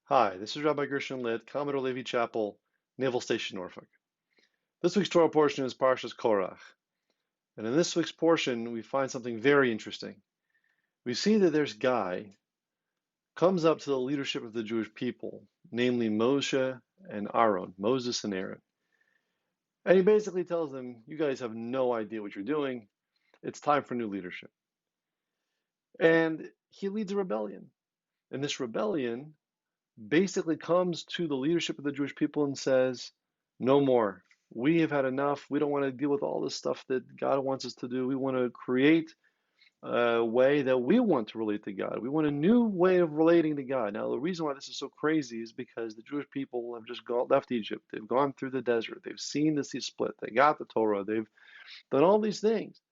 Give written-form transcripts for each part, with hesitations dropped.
Hi, this is Rabbi Gershon Litt, Commodore Levy Chapel, Naval Station, Norfolk. This week's Torah portion is Parshas Korach. And in this week's portion, we find something very interesting. We see that there's Guy comes up to the leadership of the Jewish people, namely Moshe and Aaron, Moses and Aaron. And he basically tells them, you guys have no idea what you're doing. It's time for new leadership. And he leads a rebellion. And this rebellion basically comes to the leadership of the Jewish people and says, no more. We have had enough. We don't want to deal with all this stuff that God wants us to do. We want to create a way that we want to relate to God. We want a new way of relating to God. Now, the reason why this is so crazy is because the Jewish people have just left Egypt. They've gone through the desert. They've seen the sea split. They got the Torah. They've done all these things.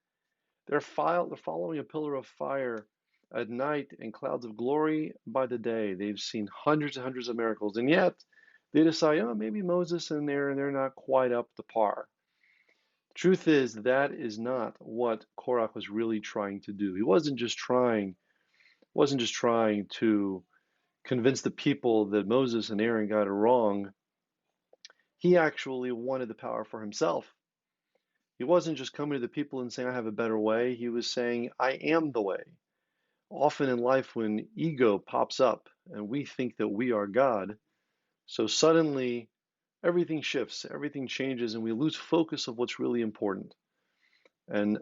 They're following a pillar of fire at night and clouds of glory by the day. They've seen hundreds and hundreds of miracles, and yet they decide, oh, maybe Moses and Aaron, they're not quite up to par. The truth is, that is not what Korach was really trying to do. He wasn't just trying to convince the people that Moses and Aaron got it wrong. He actually wanted the power for himself. He wasn't just coming to the people and saying, I have a better way. He was saying, I am the way. Often in life, when ego pops up and we think that we are God, so suddenly everything shifts, everything changes, and we lose focus of what's really important. And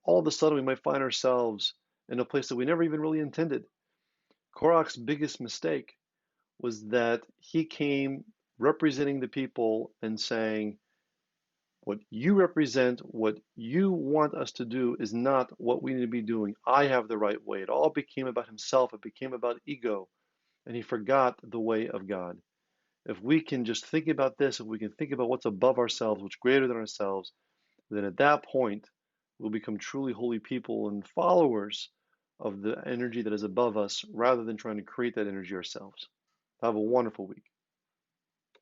all of a sudden, we might find ourselves in a place that we never even really intended. Korach's biggest mistake was that he came representing the people and saying, what you represent, what you want us to do is not what we need to be doing. I have the right way. It all became about himself. It became about ego. And he forgot the way of God. If we can just think about this, if we can think about what's above ourselves, what's greater than ourselves, then at that point, we'll become truly holy people and followers of the energy that is above us rather than trying to create that energy ourselves. Have a wonderful week.